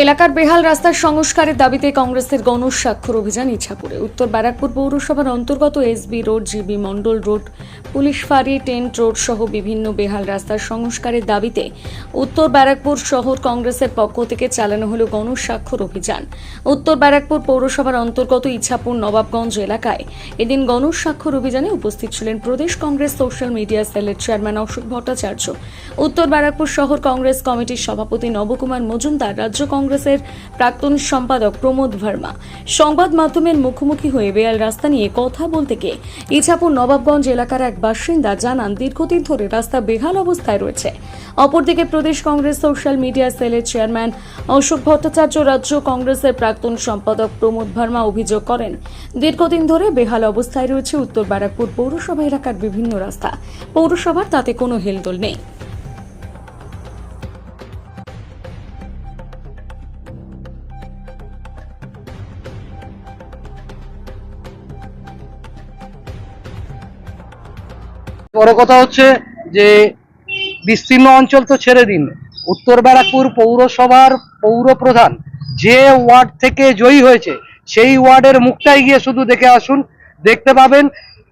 এলাকার বেহাল রাস্তার সংস্কারের দাবিতে কংগ্রেসের গণস্বাক্ষর অভিযান ইছাপুরে। উত্তর ব্যারাকপুর পৌরসভার অন্তর্গত SB road, GB Mondal road, police ফাঁড়ি, টেন্ট রোড সহ বিভিন্ন বেহাল রাস্তার সংস্কারের দাবিতে উত্তর ব্যারাকপুর শহর কংগ্রেসের পক্ষ থেকে চালানো হলো গণস্বাক্ষর অভিযান। উত্তর ব্যারাকপুর পৌরসভার অন্তর্গত ইছাপুর নবাবগঞ্জ এলাকায় এদিন গণস্বাক্ষর অভিযানে উপস্থিত ছিলেন প্রদেশ কংগ্রেস সোশ্যাল মিডিয়া সেলের চেয়ারম্যান অশোক ভট্টাচার্য, উত্তর ব্যারাকপুর শহর কংগ্রেস কমিটির সভাপতি নবকুমার মজুমদার, রাজ্য কংগ্রেসের প্রাক্তন সম্পাদক প্রমোদ ভার্মা। সংবাদ মাধ্যমের মুখোমুখি হয়ে বেহাল রাস্তা নিয়ে কথা বলতে গিয়ে ইছাপুর নবাবগঞ্জ এলাকার এক বাসিন্দা জানান, দীর্ঘদিন ধরে রাস্তা বেহাল অবস্থায় রয়েছে। অপরদিকে প্রদেশ কংগ্রেস সোশ্যাল মিডিয়া সেলের চেয়ারম্যান অশোক ভট্টাচার্য, রাজ্য কংগ্রেসের প্রাক্তন সম্পাদক প্রমোদ ভার্মা অভিযোগ করেন, দীর্ঘদিন ধরে বেহাল অবস্থায় রয়েছে উত্তর ব্যারাকপুর পৌরসভা এলাকার বিভিন্ন রাস্তা। পৌরসভার তাতে কোনো হেলদোল নেই। বড় কথা হচ্ছে যে বিস্তীর্ণ অঞ্চল তো ছেড়ে দিন, উত্তর ব্যারাকপুর পৌরসভার পৌর প্রধান যে ওয়ার্ড থেকে জয়ী হয়েছে সেই ওয়ার্ডের মুখটাই গিয়ে শুধু দেখে আসুন, দেখতে পাবেন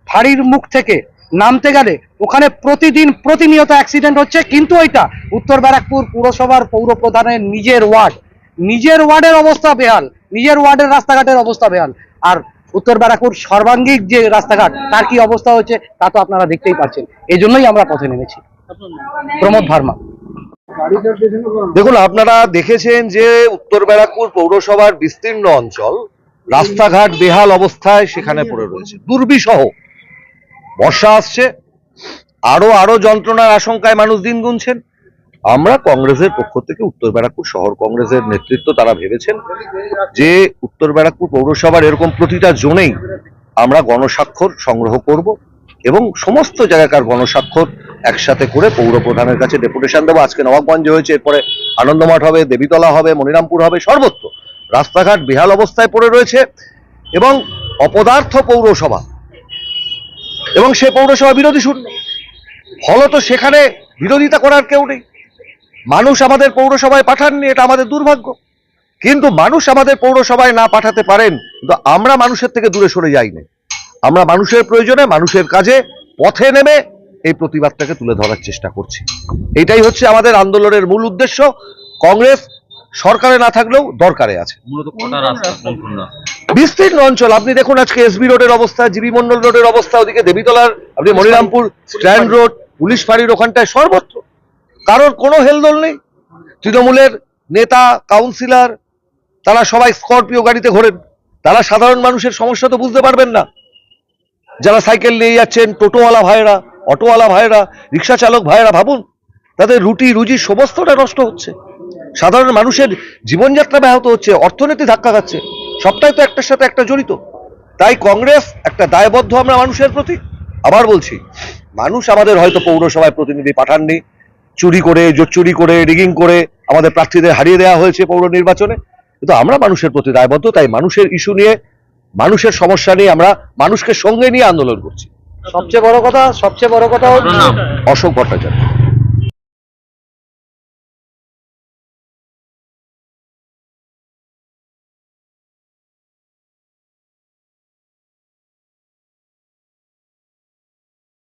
ফাঁড়ির মুখ থেকে নামতে গেলে ওখানে প্রতিনিয়ত অ্যাক্সিডেন্ট হচ্ছে। কিন্তু ওইটা উত্তর ব্যারাকপুর পৌরসভার পৌর প্রধানের নিজের ওয়ার্ডের অবস্থা বেহাল, নিজের ওয়ার্ডের রাস্তাঘাটের অবস্থা বেহাল। আর উত্তর ব্যারাকপুর সর্বাঙ্গিক যে রাস্তাঘাট তার কি অবস্থা হচ্ছে তা তো আপনারা দেখতেই পাচ্ছেন। এই জন্যই আমরা পথে নেমেছি। প্রমোদ ভার্মা। দেখুন, আপনারা দেখেছেন যে উত্তর ব্যারাকপুর পৌরসভার বিস্তীর্ণ অঞ্চল রাস্তাঘাট বেহাল অবস্থায় সেখানে পড়ে রয়েছে, দুর্বিষহ। বর্ষা আসছে, আরো যন্ত্রণার আশঙ্কায় মানুষ দিন গুনছেন। আমরা কংগ্রেসের পক্ষ থেকে উত্তর ব্যারাকপুর শহর কংগ্রেসের নেতৃত্ব তারা ভেবেছেন যে উত্তর ব্যারাকপুর পৌরসভার এরকম প্রতিটা জোনেই আমরা গণস্বাক্ষর সংগ্রহ করব এবং সমস্ত জায়গাকার গণস্বাক্ষর একসাথে করে পৌর প্রধানের কাছে ডেপুটেশন দেবো। আজকে নবাবগঞ্জে হয়েছে, এরপরে আনন্দমঠ হবে, দেবীতলা হবে, মনিরামপুর হবে, সর্বত্র রাস্তাঘাট বেহাল অবস্থায় পড়ে রয়েছে। এবং অপদার্থ পৌরসভা এবং সে পৌরসভা বিরোধী শূন্য, ফলত সেখানে বিরোধিতা করার কেউ নেই। মানুষ আমাদের পৌরসভায় পাঠাননি, এটা আমাদের দুর্ভাগ্য। কিন্তু মানুষ আমাদের পৌরসভায় না পাঠাতে পারেন, কিন্তু আমরা মানুষের থেকে দূরে সরে যাইনি। আমরা মানুষের প্রয়োজনে, মানুষের কাজে পথে নেমে এই প্রতিবাদটাকে তুলে ধরার চেষ্টা করছি। এটাই হচ্ছে আমাদের আন্দোলনের মূল উদ্দেশ্য। কংগ্রেস সরকারে না থাকলেও দরকারে আছে। বিস্তীর্ণ অঞ্চল আপনি দেখুন, আজকে এসবি রোডের অবস্থা, জিবি মন্ডল রোডের অবস্থা, ওদিকে দেবীতলার, আপনি মনিরামপুর স্ট্যান্ড রোড, পুলিশ ফাঁড়ির ওখানটায় সর্বত্র কারোর কোনো হেলদোল নেই। তৃণমূলের নেতা, কাউন্সিলর তারা সবাই স্করপিও গাড়িতে ঘোরেন, তারা সাধারণ মানুষের সমস্যা তো বুঝতে পারবেন না। যারা সাইকেল নিয়ে যাচ্ছেন, টোটোওয়ালা ভাইয়েরা, অটোওয়ালা ভাইয়েরা, রিক্সা চালক ভাইয়েরা, ভাবুন তাদের রুজি সমস্তটা নষ্ট হচ্ছে, সাধারণ মানুষের জীবনযাত্রা ব্যাহত হচ্ছে, অর্থনীতি ধাক্কা খাচ্ছে, সবটাই তো একটার সাথে একটা জড়িত। তাই কংগ্রেস একটা দায়বদ্ধ আমরা মানুষের প্রতি। আবার বলছি, মানুষ আমাদের হয়তো পৌরসভায় প্রতিনিধি পাঠাননি, চুরি করে, জোচ্চুরি করে, রিগিং করে আমাদের প্রার্থীদের হারিয়ে দেওয়া হয়েছে পৌর নির্বাচনে, কিন্তু আমরা মানুষের প্রতি দায়বদ্ধ। তাই মানুষের ইস্যু নিয়ে, মানুষের সমস্যা নিয়ে আমরা মানুষকে সঙ্গে নিয়ে আন্দোলন করছি। সবচেয়ে বড় কথা অশোক ভট্টাচার্য।